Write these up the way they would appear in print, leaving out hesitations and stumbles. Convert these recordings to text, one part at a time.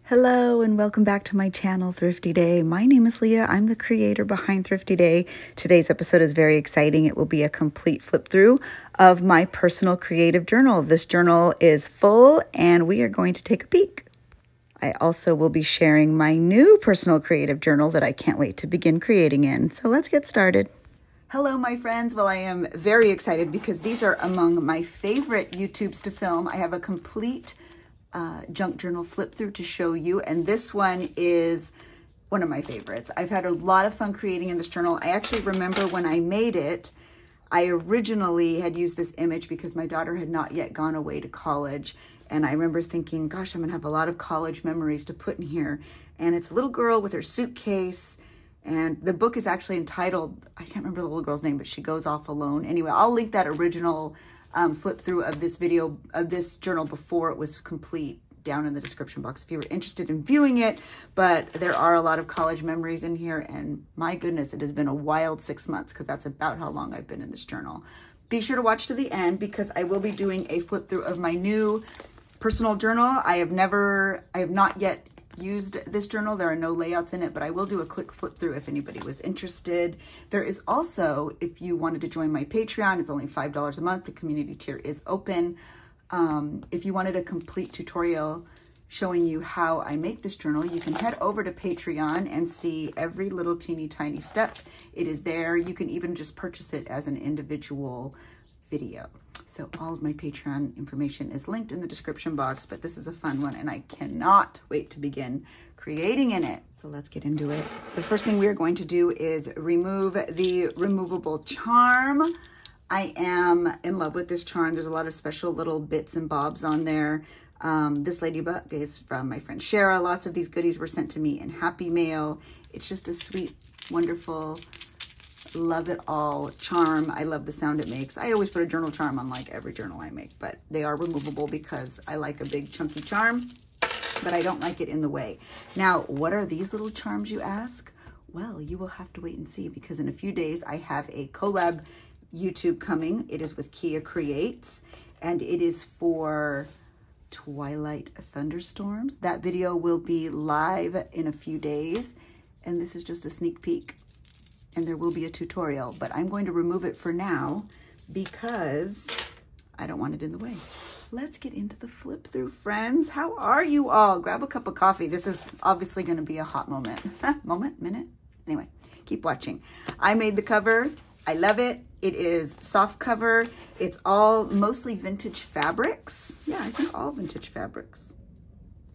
Hello and welcome back to my channel, Thrifty Day. My name is Leah. I'm the creator behind Thrifty Day. Today's episode is very exciting. It will be a complete flip through of my personal creative journal. This journal is full and we are going to take a peek. I also will be sharing my new personal creative journal that I can't wait to begin creating in. So let's get started. Hello, my friends. Well, I am very excited because these are among my favorite YouTubes to film. I have a complete junk journal flip through to show you, and this one is one of my favorites. I've had a lot of fun creating in this journal. I actually remember when I made it, I originally had used this image because my daughter had not yet gone away to college, and I remember thinking, gosh, I'm gonna have a lot of college memories to put in here. And it's a little girl with her suitcase, and the book is actually entitled, I can't remember the little girl's name, but She Goes Off Alone. Anyway, I'll link that original flip through of this video, of this journal before it was complete, down in the description box if you were interested in viewing it. But there are a lot of college memories in here, and my goodness, it has been a wild 6 months because that's about how long I've been in this journal. Be sure to watch to the end because I will be doing a flip through of my new personal journal. I have not yet used this journal. There are no layouts in it, but I will do a quick flip through if anybody was interested. There is also, if you wanted to join my Patreon, it's only $5 a month. The community tier is open. If you wanted a complete tutorial showing you how I make this journal, you can head over to Patreon and see every little teeny tiny step. It is there. You can even just purchase it as an individual video. So all of my Patreon information is linked in the description box, but this is a fun one and I cannot wait to begin creating in it. So let's get into it. The first thing we are going to do is remove the removable charm. I am in love with this charm. There's a lot of special little bits and bobs on there. This ladybug is from my friend Shara. Lots of these goodies were sent to me in Happy Mail. It's just a sweet, wonderful, love it all charm. I love the sound it makes. I always put a journal charm on like every journal I make, but they are removable because I like a big chunky charm, but I don't like it in the way. Now, what are these little charms, you ask? Well, you will have to wait and see because in a few days I have a collab YouTube coming. It is with Kia Creates and it is for Twilight Thunderstorms. That video will be live in a few days and this is just a sneak peek. And there will be a tutorial, but I'm going to remove it for now because I don't want it in the way. Let's get into the flip through, friends. How are you all? Grab a cup of coffee. This is obviously going to be a hot moment. Minute? Anyway, keep watching. I made the cover. I love it. It is soft cover. It's all mostly vintage fabrics. Yeah, I think all vintage fabrics.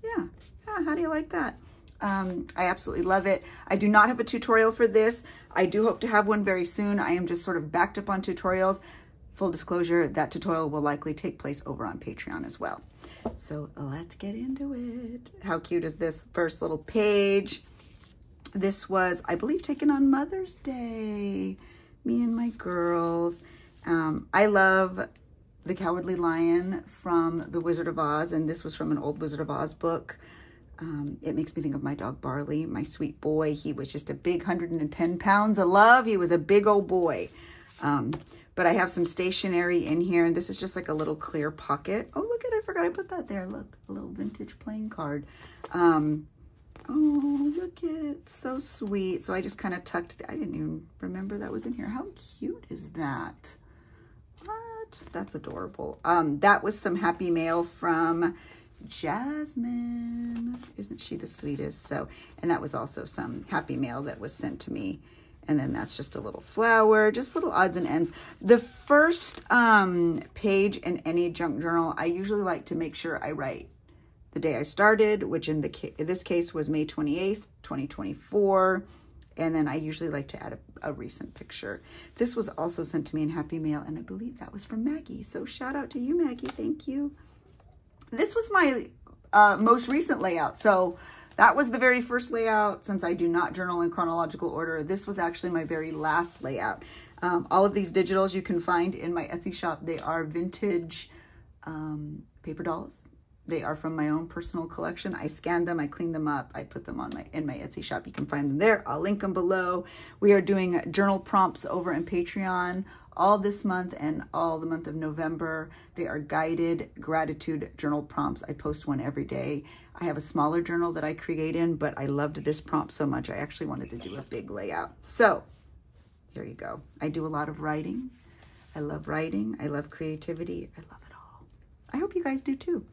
Yeah, how do you like that? I absolutely love it. I do not have a tutorial for this. I do hope to have one very soon. I am just sort of backed up on tutorials. Full disclosure, that tutorial will likely take place over on Patreon as well. So let's get into it. How cute is this first little page? This was, I believe, taken on Mother's Day. Me and my girls. I love The Cowardly Lion from The Wizard of Oz, and this was from an old Wizard of Oz book. It makes me think of my dog Barley, my sweet boy. He was just a big 110 pounds of love. He was a big old boy. But I have some stationery in here, and this is just like a little clear pocket. Oh, look at it. I forgot I put that there. Look, a little vintage playing card. Oh, look it. So sweet. So I just kind of tucked, I didn't even remember that was in here. How cute is that? What? That's adorable. That was some Happy Mail from Jasmine. Isn't she the sweetest? So, and that was also some Happy Mail that was sent to me. And then that's just a little flower, just little odds and ends. The first page in any junk journal, I usually like to make sure I write the day I started, which in this case was May 28th, 2024. And then I usually like to add a recent picture. This was also sent to me in Happy Mail, and I believe that was from Maggie. So shout out to you, Maggie. Thank you. This was my most recent layout. So that was the very first layout. Since I do not journal in chronological order, this was actually my very last layout. All of these digitals you can find in my Etsy shop. They are vintage paper dolls. They are from my own personal collection. I scanned them, I cleaned them up, I put them on in my Etsy shop. You can find them there. I'll link them below. We are doing journal prompts over in Patreon all this month and all the month of November. They are guided gratitude journal prompts. I post one every day. I have a smaller journal that I create in, but I loved this prompt so much, I actually wanted to do a big layout. So here you go. I do a lot of writing. I love writing. I love creativity. I love it all. I hope you guys do too.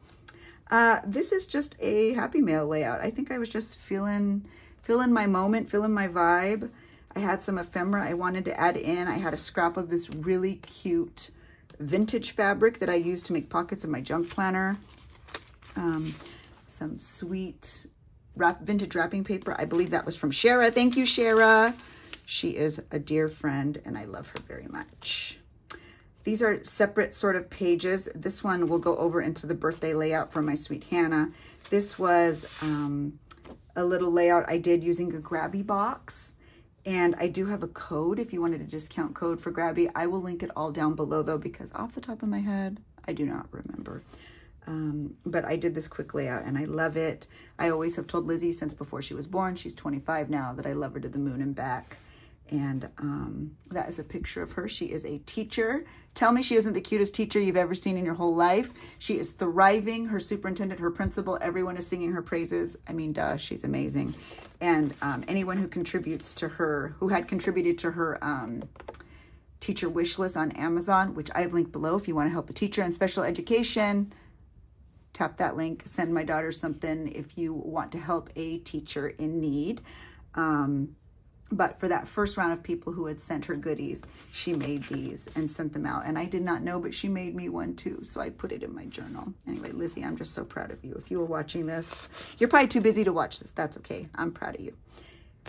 This is just a Happy Mail layout. I think I was just feeling my moment, feeling my vibe. I had some ephemera I wanted to add in. I had a scrap of this really cute vintage fabric that I used to make pockets of my junk planner. Some sweet vintage wrapping paper. I believe that was from Shara. Thank you, Shara. She is a dear friend and I love her very much. These are separate sort of pages. This one will go over into the birthday layout for my sweet Hannah. This was a little layout I did using a Grabby box. And I do have a code if you wanted a discount code for Grabby. I will link it all down below though, because off the top of my head, I do not remember. But I did this quick layout and I love it. I always have told Lizzie since before she was born, she's 25 now, that I love her to the moon and back. And that is a picture of her. She is a teacher. Tell me she isn't the cutest teacher you've ever seen in your whole life. She is thriving. Her superintendent, her principal, everyone is singing her praises. I mean, duh, she's amazing. And anyone who contributes to her, who had contributed to her teacher wish list on Amazon, which I've linked below if you want to help a teacher in special education, tap that link, send my daughter something if you want to help a teacher in need. But for that first round of people who had sent her goodies, she made these and sent them out. And I did not know, but she made me one too. So I put it in my journal. Anyway, Lizzie, I'm just so proud of you. If you were watching this, you're probably too busy to watch this. That's okay. I'm proud of you.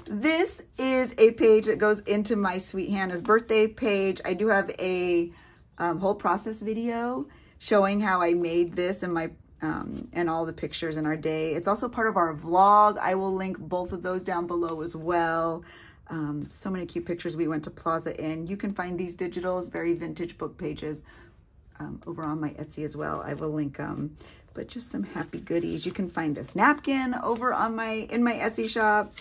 This is a page that goes into my sweet Hannah's birthday page. I do have a whole process video showing how I made this and my and all the pictures in our day. It's also part of our vlog. I will link both of those down below as well. So many cute pictures. We went to Plaza Inn. You can find these digitals, very vintage book pages, over on my Etsy as well. I will link them, but just some happy goodies. You can find this napkin over on in my Etsy shop.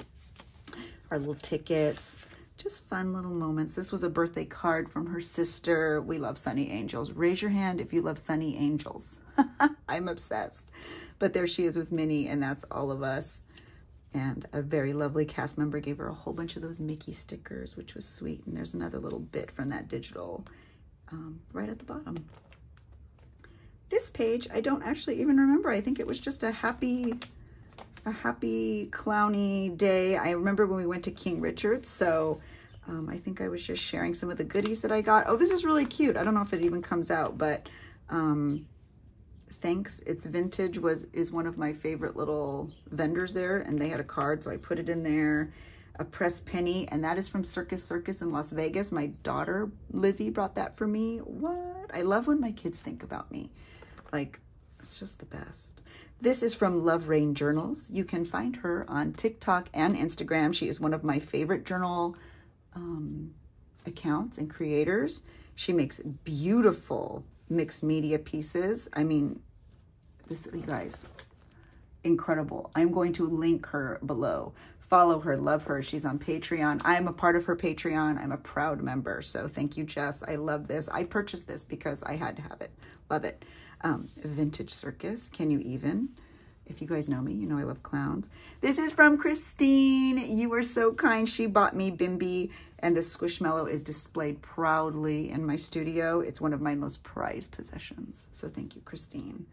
Our little tickets, just fun little moments. This was a birthday card from her sister. We love Sunny Angels. Raise your hand if you love Sunny Angels. I'm obsessed. But there she is with Minnie, and that's all of us. And a very lovely cast member gave her a whole bunch of those Mickey stickers, which was sweet. And there's another little bit from that digital right at the bottom. This page, I don't actually even remember. I think it was just a happy clowny day. I remember when we went to King Richard's, so I think I was just sharing some of the goodies that I got. Oh, this is really cute. I don't know if it even comes out, but Thanks It's Vintage is one of my favorite little vendors there, and they had a card, so I put it in there. A pressed penny, and that is from Circus Circus in Las Vegas. My daughter Lizzie brought that for me. What? I love when my kids think about me. Like, it's just the best. This is from Love Rain Journals. You can find her on TikTok and Instagram. She is one of my favorite journal accounts and creators. She makes beautiful mixed media pieces. I mean, this, you guys, incredible. I'm going to link her below. Follow her, love her. She's on Patreon. I'm a part of her Patreon. I'm a proud member. So thank you, Jess. I love this. I purchased this because I had to have it. Love it. Vintage Circus. Can you even? If you guys know me, you know I love clowns. This is from Christine. You were so kind. She bought me Bimby, and the Squishmallow is displayed proudly in my studio. It's one of my most prized possessions. So thank you, Christine.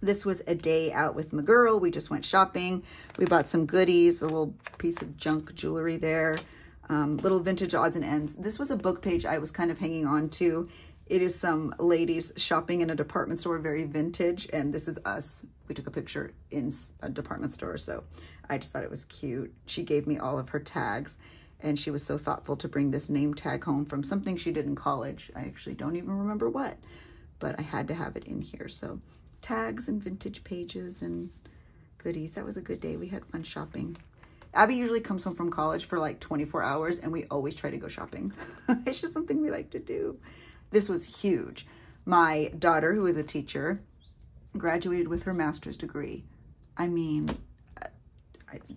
This was a day out with my girl. We just went shopping. We bought some goodies, a little piece of junk jewelry there, little vintage odds and ends. This was a book page I was kind of hanging on to. It is some ladies shopping in a department store, very vintage, and this is us. We took a picture in a department store, so I just thought it was cute. She gave me all of her tags, and she was so thoughtful to bring this name tag home from something she did in college. I actually don't even remember what, but I had to have it in here. So tags and vintage pages and goodies. That was a good day. We had fun shopping. Abby usually comes home from college for like 24 hours, and we always try to go shopping. It's just something we like to do. This was huge. My daughter, who is a teacher, graduated with her master's degree. I mean,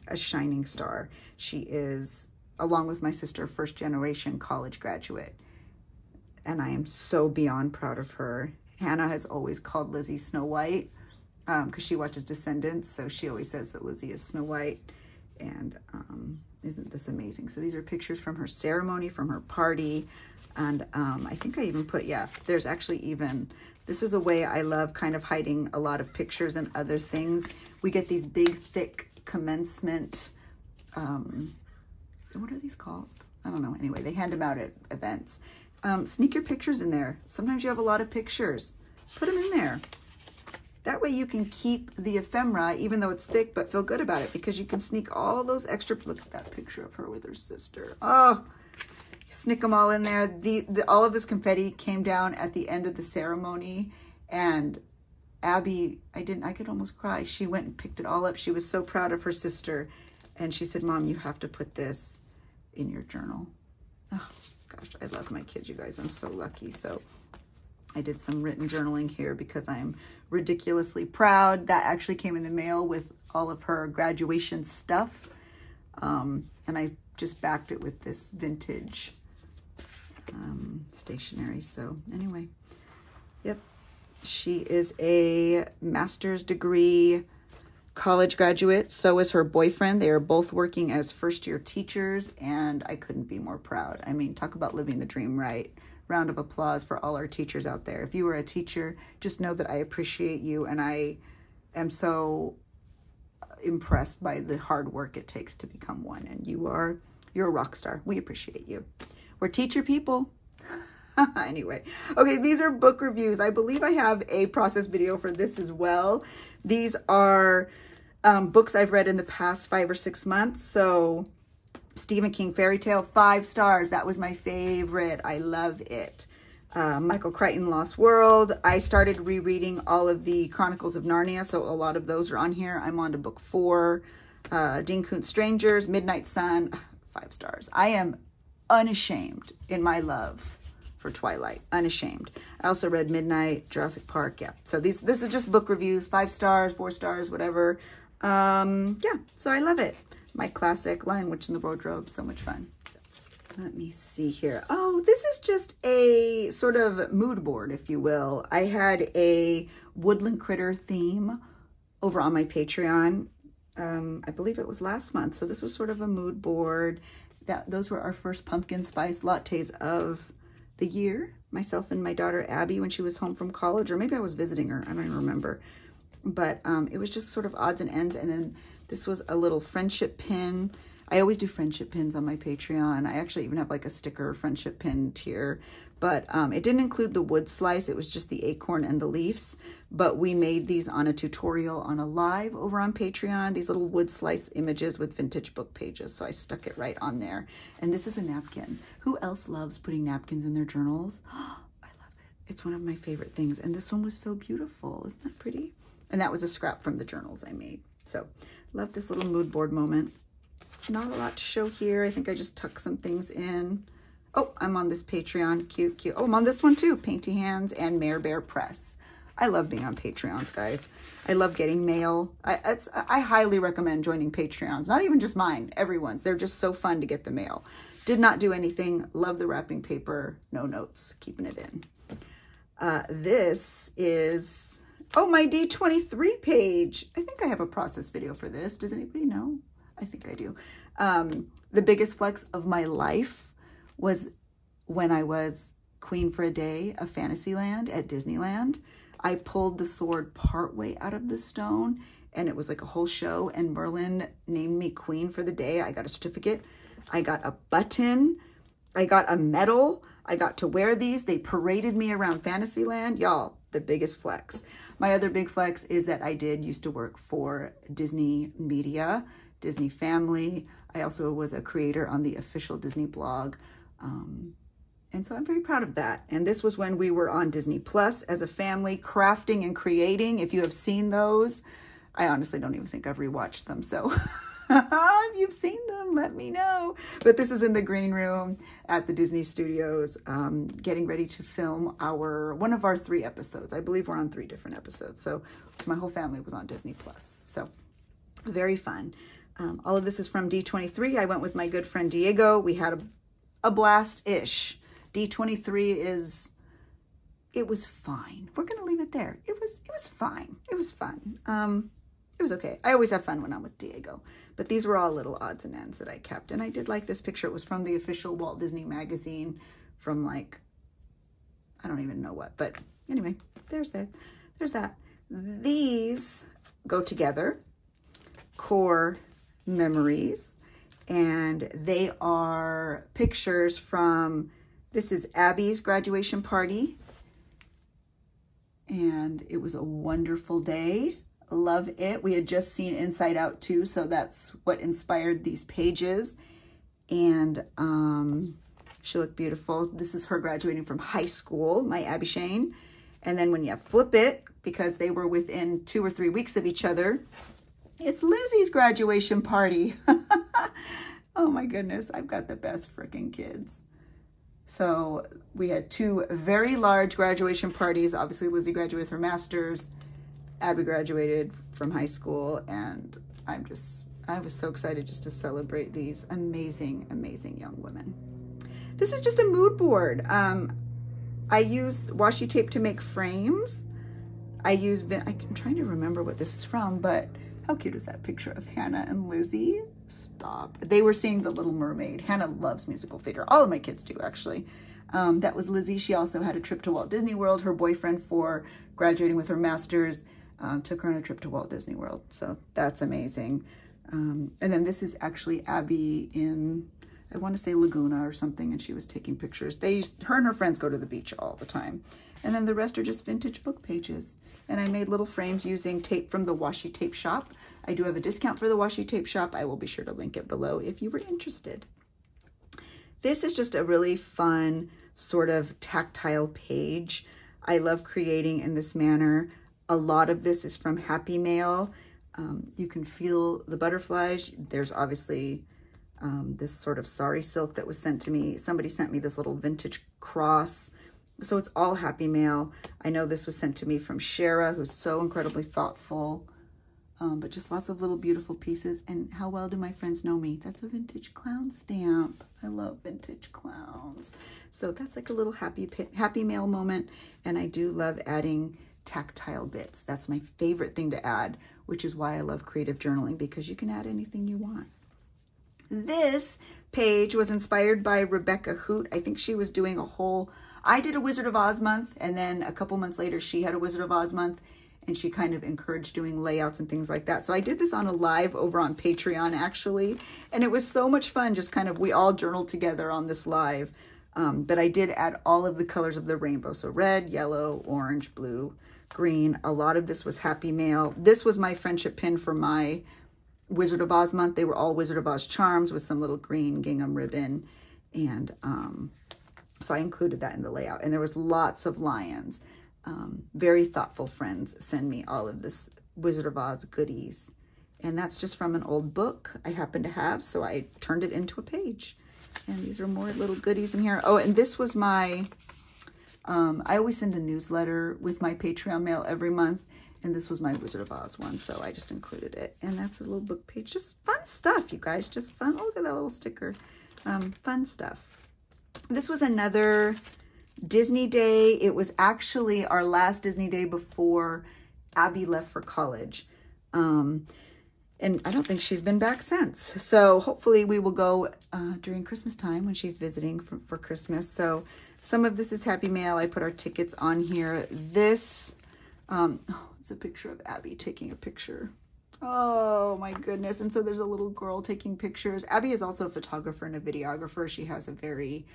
a shining star. She is, along with my sister, first generation college graduate. And I am so beyond proud of her. Hannah has always called Lizzie Snow White because she watches Descendants. So she always says that Lizzie is Snow White. And isn't this amazing? So these are pictures from her ceremony, from her party. And I think I even put, yeah, there's actually even, this is a way I love kind of hiding a lot of pictures and other things. We get these big, thick commencement, what are these called? I don't know. Anyway, they hand them out at events. Sneak your pictures in there. Sometimes you have a lot of pictures. Put them in there. That way you can keep the ephemera, even though it's thick, but feel good about it because you can sneak all those extra, look at that picture of her with her sister. Oh, sneak them all in there. All of this confetti came down at the end of the ceremony, and Abby, I could almost cry. She went and picked it all up. She was so proud of her sister. And she said, Mom, you have to put this in your journal. Oh gosh, I love my kids, you guys. I'm so lucky. So I did some written journaling here because I'm ridiculously proud. That actually came in the mail with all of her graduation stuff. And I just backed it with this vintage stationery. So anyway, yep. She is a master's degree college graduate. So is her boyfriend. They are both working as first-year teachers, and I couldn't be more proud. I mean, talk about living the dream, right? Round of applause for all our teachers out there. If you were a teacher, just know that I appreciate you, and I am so impressed by the hard work it takes to become one. And you're a rock star. We appreciate you. We're teacher people. Anyway, okay, these are book reviews. I believe I have a process video for this as well. These are books I've read in the past 5 or 6 months. So Stephen King Fairy Tale, 5 stars. That was my favorite. I love it. Michael Crichton, Lost World. I started rereading all of the Chronicles of Narnia, so a lot of those are on here. I'm on to book 4. Dean Koontz, Strangers, Midnight Sun, 5 stars. I am unashamed in my love for Twilight, unashamed. I also read Midnight, Jurassic Park, yeah. So this is just book reviews, 5 stars, 4 stars, whatever. Yeah, so I love it. My classic Lion, Witch, and the Wardrobe, so much fun. So, let me see here. Oh, this is just a sort of mood board, if you will. I had a woodland critter theme over on my Patreon. I believe it was last month. So this was sort of a mood board. Those were our first pumpkin spice lattes of the year, myself and my daughter Abby when she was home from college, or maybe I was visiting her, I don't even remember. But it was just sort of odds and ends. And then this was a little friendship pin. I always do friendship pins on my Patreon. I actually even have like a sticker friendship pin tier, but it didn't include the wood slice. It was just the acorn and the leaves, but we made these on a tutorial on a live over on Patreon, these little wood slice images with vintage book pages. So I stuck it right on there. And this is a napkin. Who else loves putting napkins in their journals? I love it. It's one of my favorite things. And this one was so beautiful. Isn't that pretty? And that was a scrap from the journals I made. So love this little mood board moment. Not a lot to show here. I think I just tucked some things in. Oh, I'm on this Patreon. Cute, cute. Oh, I'm on this one too. Painty Hands and Mare Bear Press. I love being on Patreons, guys. I love getting mail. I highly recommend joining Patreons. Not even just mine, everyone's. They're just so fun to get the mail. Did not do anything. Love the wrapping paper. No notes. Keeping it in. This is, oh, my D23 page. I think I have a process video for this. Does anybody know? I think I do. The biggest flex of my life was when I was queen for a day of Fantasyland at Disneyland. I pulled the sword partway out of the stone, and it was like a whole show, and Merlin named me queen for the day. I got a certificate. I got a button. I got a medal. I got to wear these. They paraded me around Fantasyland. Y'all, the biggest flex. My other big flex is that I used to work for Disney Media, Disney Family. I also was a creator on the official Disney blog. And so I'm very proud of that. And this was when we were on Disney Plus as a family, crafting and creating. If you have seen those, I honestly don't even think I've rewatched them. So If you've seen them, let me know. But this is in the green room at the Disney Studios, getting ready to film one of our 3 episodes. I believe we're on 3 different episodes. So my whole family was on Disney Plus. So very fun. All of this is from D23. I went with my good friend Diego. We had a blast-ish. D23 it was fine. We're going to leave it there. It was fine. It was fun. It was okay. I always have fun when I'm with Diego. But these were all little odds and ends that I kept. And I did like this picture. It was from the official Walt Disney magazine from like, I don't even know what. But anyway, there's that. These go together. Core memories. And they are pictures from, this is Abby's graduation party. And it was a wonderful day. Love it. We had just seen Inside Out 2, so that's what inspired these pages. And she looked beautiful. This is her graduating from high school, my Abby Shane. And then when you flip it, because they were within 2 or 3 weeks of each other, it's Lizzie's graduation party. Oh my goodness, I've got the best freaking kids. So we had 2 very large graduation parties. Obviously, Lizzie graduated with her master's. Abby graduated from high school, and I was so excited just to celebrate these amazing, amazing young women. This is just a mood board. I used washi tape to make frames. I'm trying to remember what this is from, but how cute is that picture of Hannah and Lizzie? Stop. They were seeing The Little Mermaid. Hannah loves musical theater. All of my kids do, actually. That was Lizzie. She also had a trip to Walt Disney World. Her boyfriend, for graduating with her master's, took her on a trip to Walt Disney World. So that's amazing. And then this is actually Abby in, I want to say Laguna or something, and she was taking pictures. Her and her friends go to the beach all the time. And then the rest are just vintage book pages. And I made little frames using tape from the Washi Tape Shop. I do have a discount for the Washi Tape Shop. I will be sure to link it below if you were interested. This is just a really fun sort of tactile page. I love creating in this manner. A lot of this is from Happy Mail. You can feel the butterflies. There's obviously this sort of sari silk that was sent to me. Somebody sent me this little vintage cross. So it's all Happy Mail. I know this was sent to me from Shara, who's so incredibly thoughtful. But just lots of little beautiful pieces. And how well do my friends know me? That's a vintage clown stamp. I love vintage clowns. So that's like a little happy mail moment. And I do love adding tactile bits. That's my favorite thing to add, which is why I love creative journaling, because you can add anything you want. This page was inspired by Rebecca Hoot. I think she was doing I did a Wizard of Oz month, and then a couple months later she had a Wizard of Oz month, and she kind of encouraged doing layouts and things like that. So I did this on a live over on Patreon, actually, and it was so much fun. Just kind of, we all journaled together on this live. But I did add all of the colors of the rainbow. So red, yellow, orange, blue, green. A lot of this was Happy Mail. This was my friendship pin for my Wizard of Oz month. They were all Wizard of Oz charms with some little green gingham ribbon. And so I included that in the layout. And there was lots of lions. Very thoughtful friends send me all of this Wizard of Oz goodies. And that's just from an old book I happen to have. So I turned it into a page. And these are more little goodies in here. Oh, and this was my, I always send a newsletter with my Patreon mail every month. And this was my Wizard of Oz one, so I just included it. And that's a little book page. Just fun stuff, you guys. Just fun. Oh, look at that little sticker. Fun stuff. This was another Disney day. It was actually our last Disney day before Abby left for college. And I don't think she's been back since. So hopefully we will go during Christmas time when she's visiting for Christmas. So some of this is Happy Mail. I put our tickets on here. This, it's a picture of Abby taking a picture. Oh my goodness. And so there's a little girl taking pictures. Abby is also a photographer and a videographer. She has a very,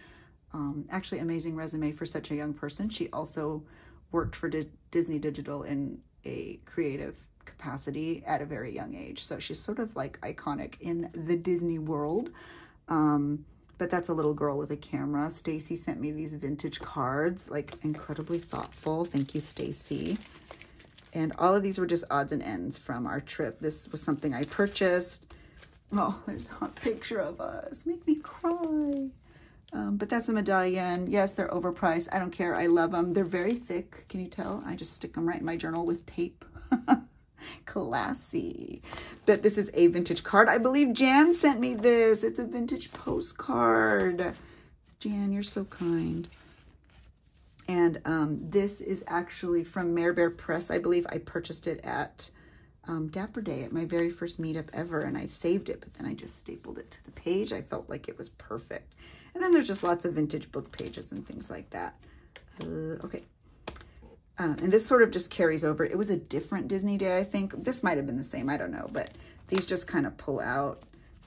actually amazing resume for such a young person. She also worked for Disney Digital in a creative capacity at a very young age. So she's sort of like iconic in the Disney world. But that's a little girl with a camera. Stacy sent me these vintage cards, like incredibly thoughtful. Thank you, Stacy. And all of these were just odds and ends from our trip. This was something I purchased. Oh, there's a picture of us. Make me cry. But that's a medallion. Yes, they're overpriced. I don't care. I love them. They're very thick. Can you tell? I just stick them right in my journal with tape. Classy. But this is a vintage card. I believe Jan sent me this. It's a vintage postcard. Jan, you're so kind. And this is actually from Mare Bear Press. I believe I purchased it at Dapper Day at my very first meetup ever, and I saved it, but then I just stapled it to the page. I felt like it was perfect. And then there's just lots of vintage book pages and things like that. Okay. And this sort of just carries over. It was a different Disney Day, I think. This might have been the same, I don't know, but these just kind of pull out.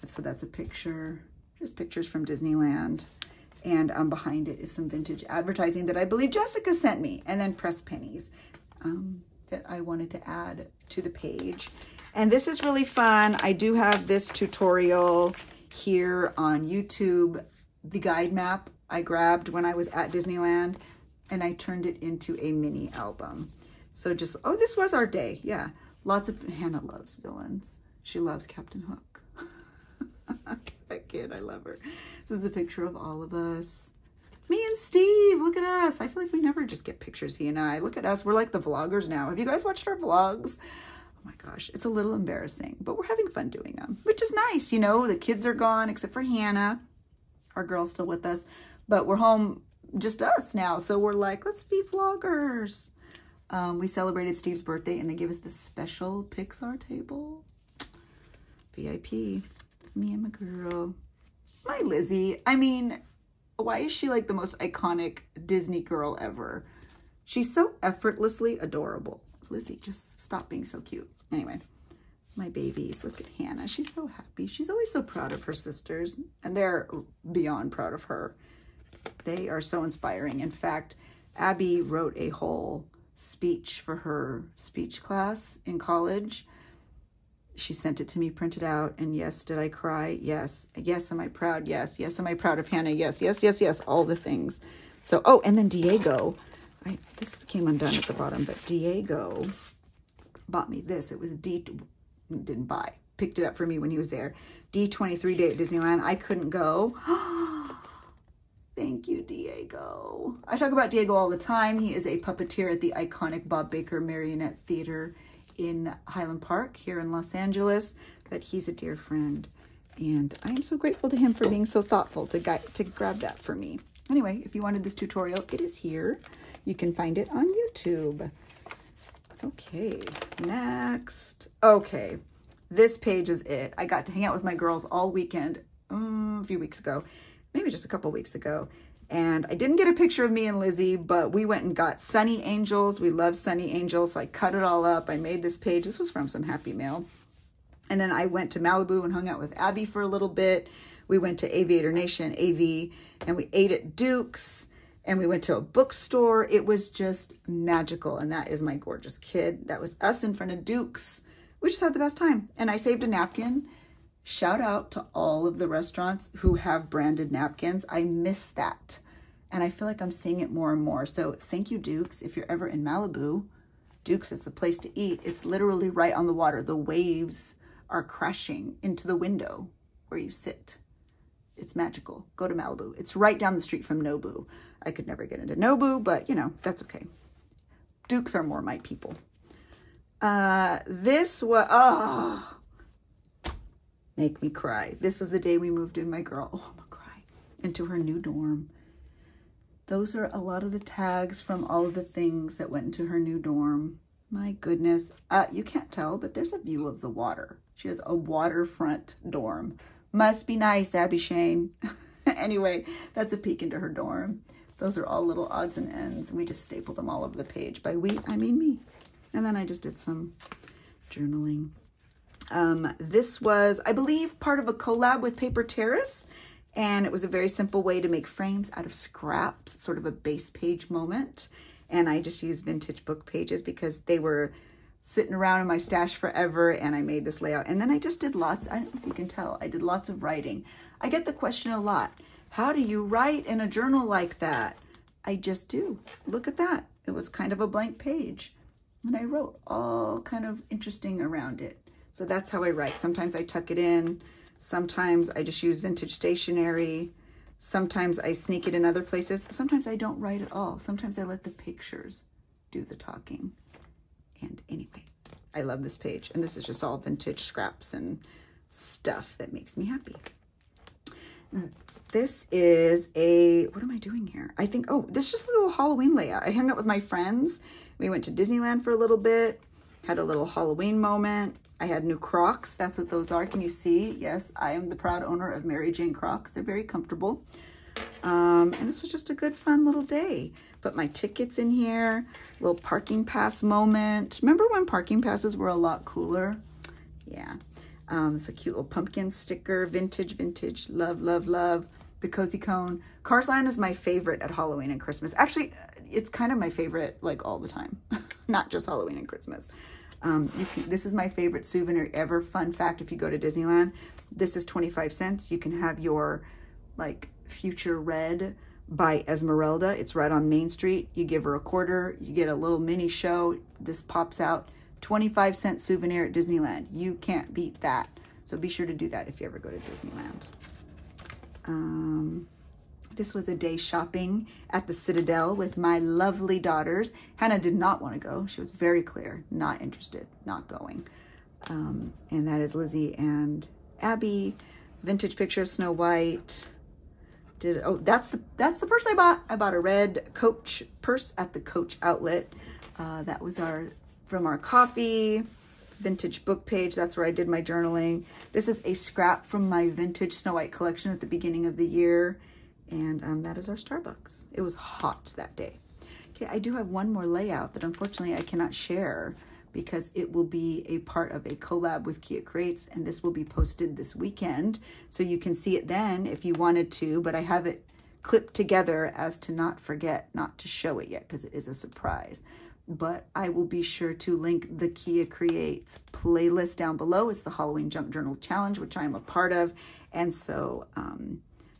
So that's a picture, just pictures from Disneyland. And behind it is some vintage advertising that I believe Jessica sent me, and then press pennies that I wanted to add to the page. And this is really fun. I do have this tutorial here on YouTube, the guide map I grabbed when I was at Disneyland, and I turned it into a mini album. So just, oh, this was our day. Yeah, lots of, Hannah loves villains. She loves Captain Hook. That kid, I love her. This is a picture of all of us. Me and Steve, look at us. I feel like we never just get pictures, he and I. Look at us, we're like the vloggers now. Have you guys watched our vlogs? Oh my gosh, it's a little embarrassing, but we're having fun doing them, which is nice. You know, the kids are gone except for Hannah. Our girl's still with us, but we're home, just us now. So we're like, let's be vloggers. We celebrated Steve's birthday and they gave us this special Pixar table. VIP. Me and my girl. My Lizzie. I mean, why is she like the most iconic Disney girl ever? She's so effortlessly adorable. Lizzie, just stop being so cute. Anyway, my babies. Look at Hannah. She's so happy. She's always so proud of her sisters, and they're beyond proud of her. They are so inspiring. In fact, Abby wrote a whole speech for her speech class in college. She sent it to me printed out, and yes, did I cry? Yes. Yes, am I proud? Yes. Yes, am I proud of Hannah? Yes, yes, yes, yes, all the things. So, oh, and then Diego. This came undone at the bottom, but Diego bought me this. It was didn't buy, picked it up for me when he was there. D23 day at Disneyland. I couldn't go. Thank you, Diego. I talk about Diego all the time. He is a puppeteer at the iconic Bob Baker Marionette Theater in Highland Park here in Los Angeles, but he's a dear friend, and I am so grateful to him for being so thoughtful to grab that for me. Anyway, if you wanted this tutorial, it is here. You can find it on YouTube. Okay, next. Okay, this page is it. I got to hang out with my girls all weekend a few weeks ago, maybe just a couple weeks ago. And I didn't get a picture of me and Lizzie, but we went and got Sunny Angels. We love Sunny Angels, so I cut it all up. I made this page. This was from some Happy Mail. And then I went to Malibu and hung out with Abby for a little bit. We went to Aviator Nation, AV, and we ate at Duke's, and we went to a bookstore. It was just magical, and that is my gorgeous kid. That was us in front of Duke's. We just had the best time, and I saved a napkin. Shout out to all of the restaurants who have branded napkins. I miss that. And I feel like I'm seeing it more and more. So thank you, Duke's. If you're ever in Malibu, Duke's is the place to eat. It's literally right on the water. The waves are crashing into the window where you sit. It's magical. Go to Malibu. It's right down the street from Nobu. I could never get into Nobu, but you know, that's okay. Duke's are more my people. This was, make me cry. This was the day we moved in, my girl, oh, I'm gonna cry, into her new dorm. Those are a lot of the tags from all of the things that went into her new dorm. My goodness. You can't tell, but there's a view of the water. She has a waterfront dorm. Must be nice, Abby Shane. Anyway, that's a peek into her dorm. Those are all little odds and ends. We just stapled them all over the page. By we, I mean me. And then I just did some journaling. This was, I believe, part of a collab with Paper Terrace, and it was a very simple way to make frames out of scraps, sort of a base page moment. And I just used vintage book pages because they were sitting around in my stash forever, and I made this layout. And then I just did lots, I don't know if you can tell, I did lots of writing. I get the question a lot, how do you write in a journal like that? I just do. Look at that. It was kind of a blank page, and I wrote all kind of interesting around it. So that's how I write. Sometimes I tuck it in. Sometimes I just use vintage stationery. Sometimes I sneak it in other places. Sometimes I don't write at all. Sometimes I let the pictures do the talking. And anyway, I love this page. And this is just all vintage scraps and stuff that makes me happy. This is a, what am I doing here? I think, oh, this is just a little Halloween layout. I hung out with my friends. We went to Disneyland for a little bit, had a little Halloween moment. I had new Crocs. That's what those are. Can you see? Yes, I am the proud owner of Mary Jane Crocs. They're very comfortable. And this was just a good, fun little day. Put my tickets in here. Little parking pass moment. Remember when parking passes were a lot cooler? Yeah. It's a cute little pumpkin sticker. Vintage, vintage. Love, love, love. The Cozy Cone. Cars Land is my favorite at Halloween and Christmas. Actually, it's kind of my favorite like all the time. Not just Halloween and Christmas. This is my favorite souvenir ever. Fun fact, if you go to Disneyland, this is 25 cents. You can have your like Future Red by Esmeralda. It's right on Main Street. You give her a quarter, you get a little mini show. This pops out. 25-cent souvenir at Disneyland. You can't beat that. So be sure to do that if you ever go to Disneyland. This was a day shopping at the Citadel with my lovely daughters. Hannah did not want to go. She was very clear, not interested, not going. And that is Lizzie and Abby. Vintage picture of Snow White. That's the purse I bought. I bought a red Coach purse at the Coach outlet. That was from our coffee. Vintage book page. That's where I did my journaling. This is a scrap from my vintage Snow White collection at the beginning of the year. And that is our Starbucks. It was hot that day. Okay, I do have one more layout that unfortunately I cannot share because it will be a part of a collab with Kia Creates, and this will be posted this weekend. So you can see it then if you wanted to, but I have it clipped together as to not forget not to show it yet because it is a surprise. But I will be sure to link the Kia Creates playlist down below. It's the Halloween Junk Journal Challenge, which I am a part of. And so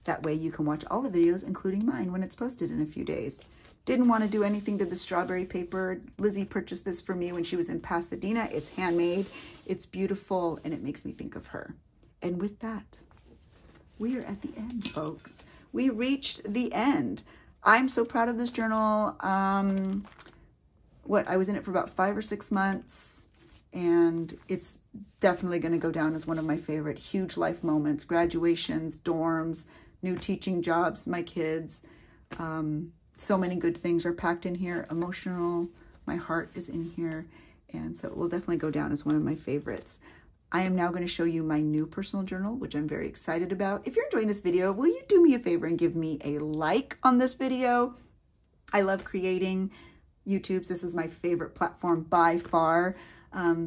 that way you can watch all the videos, including mine, when it's posted in a few days. Didn't want to do anything to the strawberry paper. Lizzie purchased this for me when she was in Pasadena. It's handmade, it's beautiful, and it makes me think of her. And with that, we are at the end, folks. We reached the end. I'm so proud of this journal. I was in it for about 5 or 6 months, and it's definitely going to go down as one of my favorite huge life moments. Graduations, dorms, new teaching jobs, my kids. So many good things are packed in here. Emotional, my heart is in here, and so it will definitely go down as one of my favorites. I am now going to show you my new personal journal, which I'm very excited about. If you're enjoying this video, will you do me a favor and give me a like on this video? I love creating YouTube's. This is my favorite platform by far.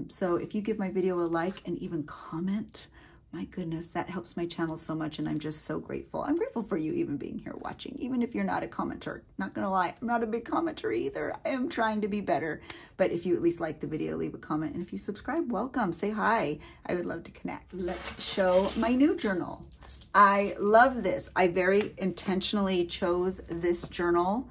So if you give my video a like and even comment, my goodness, that helps my channel so much, and I'm just so grateful. I'm grateful for you even being here watching, even if you're not a commenter. Not gonna lie, I'm not a big commenter either. I am trying to be better, but if you at least like the video, leave a comment, and if you subscribe, welcome, say hi. I would love to connect. Let's show my new journal. I love this. I very intentionally chose this journal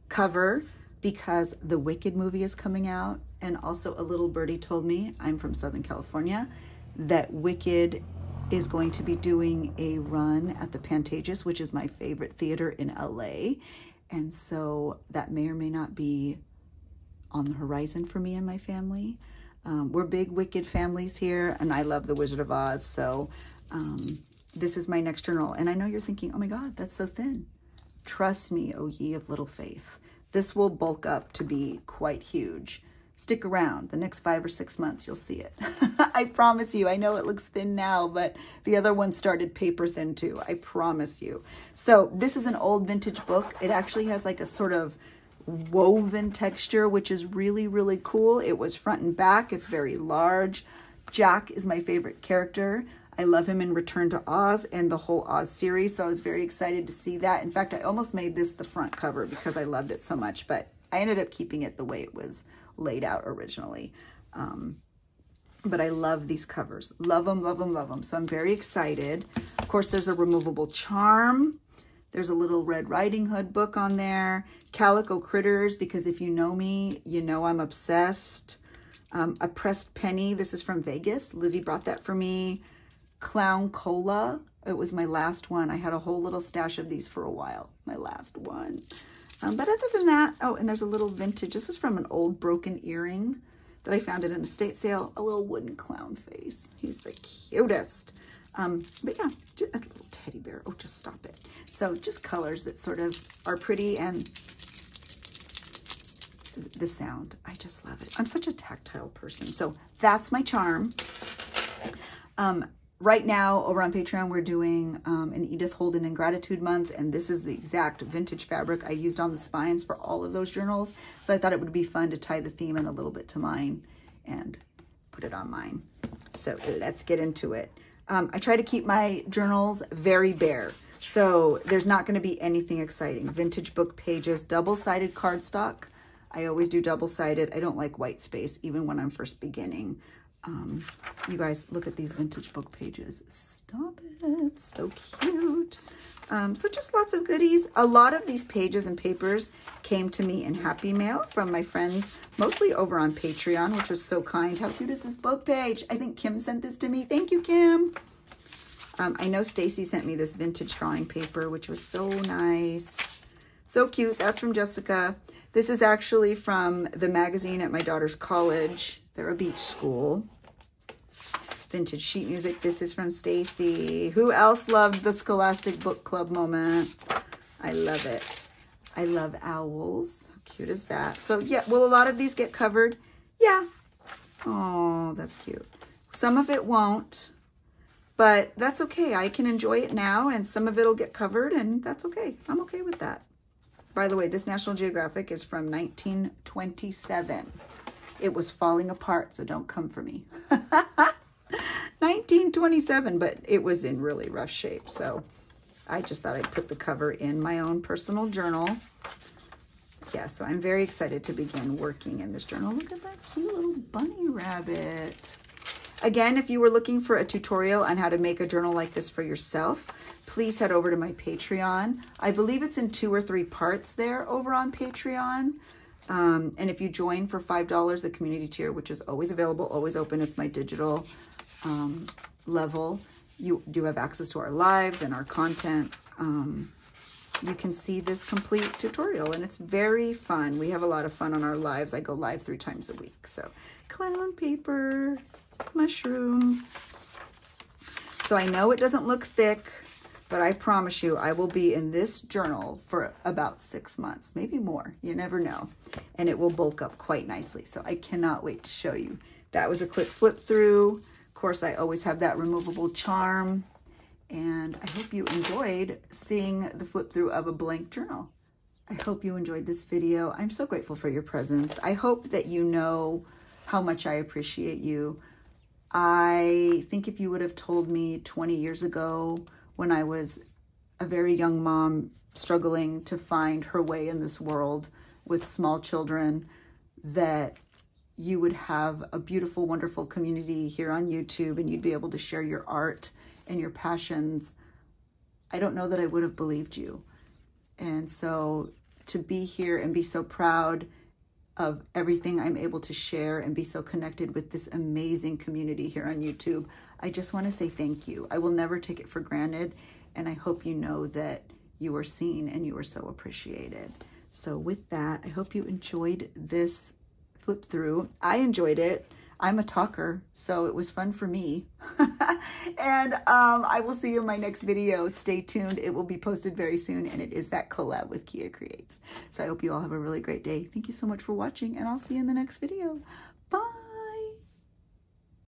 cover because the Wicked movie is coming out, and also a little birdie told me, I'm from Southern California, that Wicked is going to be doing a run at the Pantages, which is my favorite theater in LA. And so that may or may not be on the horizon for me and my family. We're big Wicked families here, and I love The Wizard of Oz. So this is my next journal. And I know you're thinking, oh my God, that's so thin. Trust me, O ye of little faith. This will bulk up to be quite huge. Stick around. The next 5 or 6 months, you'll see it. I promise you. I know it looks thin now, but the other one started paper thin too. I promise you. So this is an old vintage book. It actually has like a sort of woven texture, which is really, really cool. It was front and back. It's very large. Jack is my favorite character. I love him in Return to Oz and the whole Oz series, so I was very excited to see that. In fact, I almost made this the front cover because I loved it so much, but I ended up keeping it the way it was laid out originally. But I love these covers. Love them, love them, love them. So I'm very excited. Of course, there's a removable charm. There's a little Red Riding Hood book on there. Calico Critters, because if you know me, you know I'm obsessed. A pressed penny. This is from Vegas. Lizzie brought that for me. Clown Cola. It was my last one. I had a whole little stash of these for a while. My last one. But other than that, oh, and there's a little vintage. This is from an old broken earring that I found at an estate sale. A little wooden clown face. He's the cutest. But yeah, just a little teddy bear. Oh, just stop it. So just colors that sort of are pretty, and the sound. I just love it. I'm such a tactile person. So that's my charm. Right now over on Patreon, we're doing an Edith Holden and Gratitude Month, and this is the exact vintage fabric I used on the spines for all of those journals. So I thought it would be fun to tie the theme in a little bit to mine and put it on mine. So let's get into it. I try to keep my journals very bare, so there's not going to be anything exciting. Vintage book pages, double-sided cardstock. I always do double-sided. I don't like white space, even when I'm first beginning. You guys, look at these vintage book pages. Stop it. So cute. So just lots of goodies. A lot of these pages and papers came to me in Happy Mail from my friends, mostly over on Patreon, which was so kind. How cute is this book page? I think Kim sent this to me. Thank you, Kim. I know Stacy sent me this vintage drawing paper, which was so nice. So cute. That's from Jessica. This is actually from the magazine at my daughter's college. They're a beach school. Vintage sheet music. This is from Stacy. Who else loved the Scholastic Book Club moment? I love it. I love owls. How cute is that? So yeah, will a lot of these get covered? Yeah. Oh, that's cute. Some of it won't, but that's okay. I can enjoy it now, and some of it'll get covered, and that's okay. I'm okay with that. By the way, this National Geographic is from 1927. It was falling apart, so don't come for me. 1927, but it was in really rough shape. So I just thought I'd put the cover in my own personal journal. Yeah, so I'm very excited to begin working in this journal. Look at that cute little bunny rabbit. Again, if you were looking for a tutorial on how to make a journal like this for yourself, please head over to my Patreon. I believe it's in 2 or 3 parts there over on Patreon. And if you join for $5, the community tier, which is always available, always open, it's my digital level, you do have access to our lives and our content. You can see this complete tutorial, and it's very fun. We have a lot of fun on our lives. I go live 3 times a week. So clown paper, mushrooms. So I know it doesn't look thick, but I promise you, I will be in this journal for about 6 months, maybe more. You never know. And it will bulk up quite nicely. So I cannot wait to show you. That was a quick flip through. Of course, I always have that removable charm. And I hope you enjoyed seeing the flip through of a blank journal. I hope you enjoyed this video. I'm so grateful for your presence. I hope that you know how much I appreciate you. I think if you would have told me 20 years ago, when I was a very young mom struggling to find her way in this world with small children, that you would have a beautiful, wonderful community here on YouTube and you'd be able to share your art and your passions, I don't know that I would have believed you. And so to be here and be so proud of everything I'm able to share and be so connected with this amazing community here on YouTube, I just want to say thank you. I will never take it for granted, and I hope you know that you are seen and you are so appreciated. So with that, I hope you enjoyed this flip through. I enjoyed it. I'm a talker, so it was fun for me. And I will see you in my next video. Stay tuned. It will be posted very soon, and it is that collab with Kia Creates. So I hope you all have a really great day. Thank you so much for watching, and I'll see you in the next video.